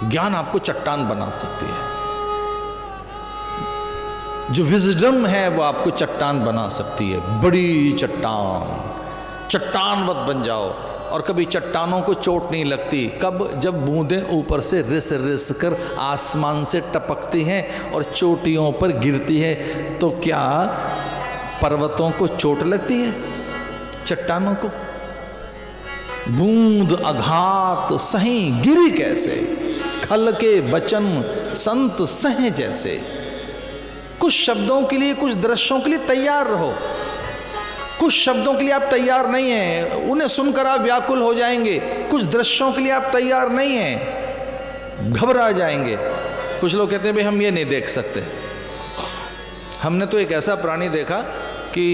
ज्ञान आपको चट्टान बना सकती है। जो विजडम है वो आपको चट्टान बना सकती है, बड़ी चट्टान, चट्टानवत बन जाओ। और कभी चट्टानों को चोट नहीं लगती, कब? जब बूंदें ऊपर से रिस रिस कर आसमान से टपकती हैं और चोटियों पर गिरती है। तो क्या पर्वतों को चोट लगती है? चट्टानों को? बूंद अघात सही गिरी कैसे, खल के बचन संत सहे जैसे। कुछ शब्दों के लिए, कुछ दृश्यों के लिए तैयार रहो। कुछ शब्दों के लिए आप तैयार नहीं हैं, उन्हें सुनकर आप व्याकुल हो जाएंगे। कुछ दृश्यों के लिए आप तैयार नहीं हैं, घबरा जाएंगे। कुछ लोग कहते हैं भाई हम ये नहीं देख सकते। हमने तो एक ऐसा प्राणी देखा कि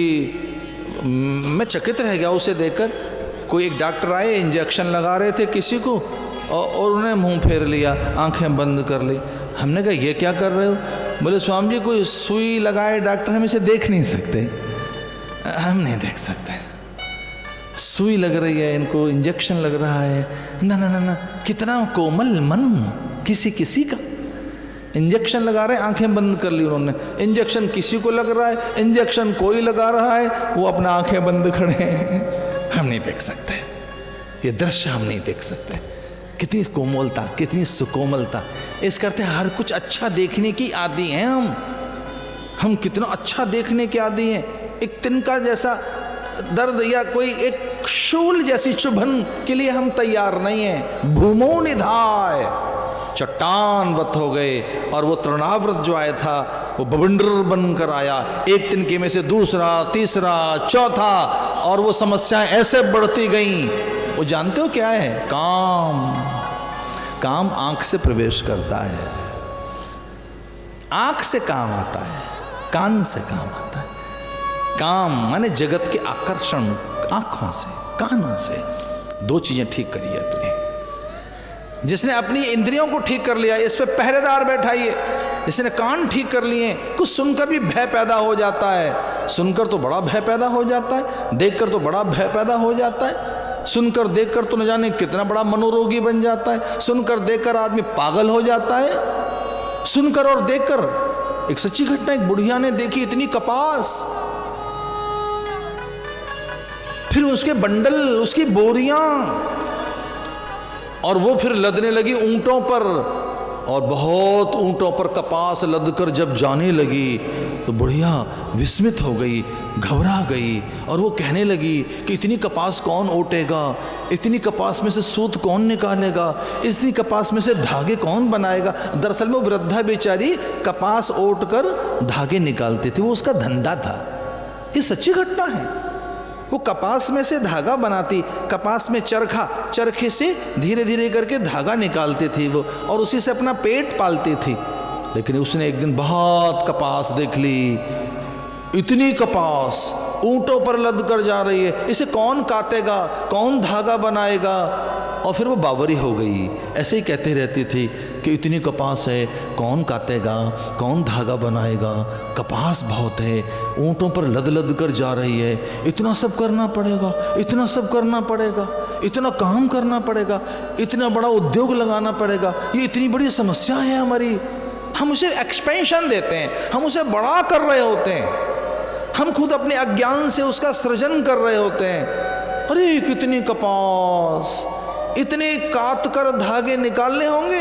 मैं चकित रह गया उसे देखकर। कोई एक डॉक्टर आए, इंजेक्शन लगा रहे थे किसी को और उन्हें मुंह फेर लिया, आंखें बंद कर ली। हमने कहा ये क्या कर रहे हो? बोले स्वामी जी कोई सुई लगाए डॉक्टर, हम इसे देख नहीं सकते, हम नहीं देख सकते। सुई लग रही है इनको, इंजेक्शन लग रहा है। ना ना ना ना, कितना कोमल मन किसी किसी का। इंजेक्शन लगा रहे हैं, आंखें बंद कर ली उन्होंने। इंजेक्शन किसी को लग रहा है, इंजेक्शन कोई लगा रहा है, वो अपना आंखें बंद खड़े हैं। हम नहीं देख सकते ये दृश्य, हम नहीं देख सकते। कितनी कोमलता, कितनी सुकोमलता। इस करते हर कुछ अच्छा देखने की आदी हैं हम कितना अच्छा देखने के आदी हैं। एक तिनका जैसा दर्द या कोई एक शूल जैसी चुभन के लिए हम तैयार नहीं हैं। भूमो निधाय चट्टानवत हो गए। और वो तृणाव्रत जो आया था वो बवंडर बनकर आया, एक तिनके में से दूसरा, तीसरा, चौथा, और वो समस्याएं ऐसे बढ़ती गईं। वो जानते हो क्या है? काम। काम आंख से प्रवेश करता है, आंख से काम आता है, कान से काम आता है। काम माने जगत के आकर्षण, आंखों से, कानों से। दो चीजें ठीक करी है अपनी। जिसने अपनी इंद्रियों को ठीक कर लिया, इस पे पहरेदार बैठाइए। जिसने कान ठीक कर लिए, कुछ सुनकर भी भय पैदा हो जाता है। सुनकर तो बड़ा भय पैदा हो जाता है, देखकर तो बड़ा भय पैदा हो जाता है। सुनकर देखकर तो न जाने कितना बड़ा मनोरोगी बन जाता है। सुनकर देखकर आदमी पागल हो जाता है। सुनकर और देखकर, एक सच्ची घटना, एक बुढ़िया ने देखी इतनी कपास, फिर उसके बंडल, उसकी बोरियां, और वो फिर लदने लगी ऊंटों पर। और बहुत ऊंटों पर कपास लदकर जब जाने लगी तो बुढ़िया विस्मित हो गई, घबरा गई। और वो कहने लगी कि इतनी कपास कौन ओटेगा, इतनी कपास में से सूत कौन निकालेगा, इतनी कपास में से धागे कौन बनाएगा। दरअसल में वो वृद्धा बेचारी कपास ओट कर धागे निकालती थी, वो उसका धंधा था। ये सच्ची घटना है। वो कपास में से धागा बनाती, कपास में चरखा, चरखे से धीरे धीरे करके धागा निकालती थी वो, और उसी से अपना पेट पालती थी। लेकिन उसने एक दिन बहुत कपास देख ली, इतनी कपास ऊंटों पर लद कर जा रही है, इसे कौन काटेगा, कौन धागा बनाएगा। और फिर वो बावरी हो गई, ऐसे ही कहती रहती थी कि इतनी कपास है, कौन काटेगा, कौन धागा बनाएगा, कपास बहुत है, ऊंटों पर लद लद कर जा रही है, इतना सब करना पड़ेगा, इतना सब करना पड़ेगा, इतना काम करना पड़ेगा, इतना बड़ा उद्योग लगाना पड़ेगा, ये इतनी बड़ी समस्या है हमारी। हम उसे एक्सपेंशन देते हैं, हम उसे बड़ा कर रहे होते हैं, हम खुद अपने अज्ञान से उसका सृजन कर रहे होते हैं। अरे कितनी कपास, इतने काट कर धागे निकालने होंगे।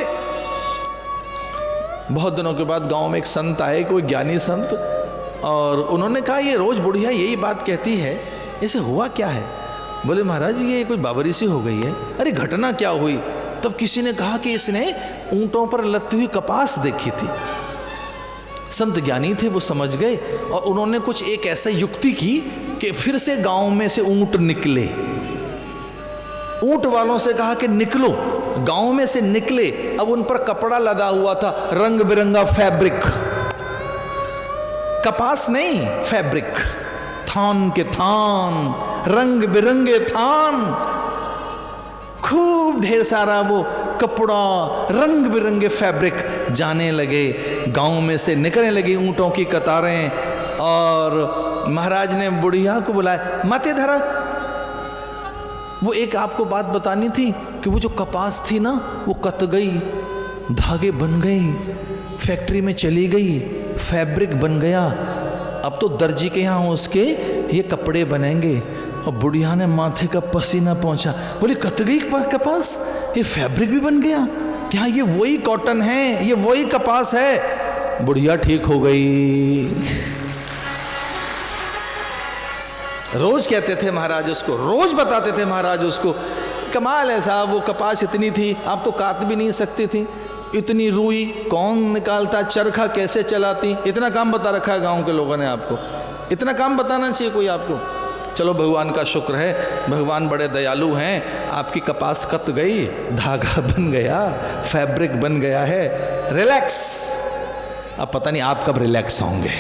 बहुत दिनों के बाद गांव में एक संत आए, कोई ज्ञानी संत, और उन्होंने कहा ये रोज बुढ़िया यही बात कहती है, इसे हुआ क्या है? बोले महाराज ये कोई बावरी सी हो गई है। अरे घटना क्या हुई? तब किसी ने कहा कि इसने ऊंटों पर लदती हुई कपास देखी थी। संत ज्ञानी थे, वो समझ गए और उन्होंने कुछ एक ऐसा युक्ति की कि फिर से गांव में से ऊंट निकले। ऊंट वालों से कहा कि निकलो, गांव में से निकले। अब उन पर कपड़ा लदा हुआ था, रंग बिरंगा फैब्रिक, कपास नहीं फैब्रिक, थान के थान, रंग बिरंगे थान, खूब ढेर सारा वो कपड़ा, रंग बिरंगे फैब्रिक। जाने लगे, गांव में से निकलने लगी ऊंटों की कतारें। और महाराज ने बुढ़िया को बुलाया, माते धरा। वो एक आपको बात बतानी थी कि वो जो कपास थी ना वो कत गई, धागे बन गए, फैक्ट्री में चली गई, फैब्रिक बन गया। अब तो दर्जी के यहाँ उसके ये कपड़े बनेंगे। और बुढ़िया ने माथे का पसीना पहुंचा, बोली कत गई कपास, ये फैब्रिक भी बन गया, क्या ये वही कॉटन है, ये वही कपास है। बुढ़िया ठीक हो गई। रोज कहते थे महाराज उसको, रोज बताते थे महाराज उसको, कमाल है साहब, वो कपास इतनी थी, आप तो काट भी नहीं सकती थी, इतनी रुई कौन निकालता, चरखा कैसे चलाती, इतना काम बता रखा है गांव के लोगों ने आपको, इतना काम बताना चाहिए कोई आपको। चलो भगवान का शुक्र है, भगवान बड़े दयालु हैं, आपकी कपास कत गई, धागा बन गया, फैब्रिक बन गया है, रिलैक्स। अब पता नहीं आप कब रिलैक्स होंगे।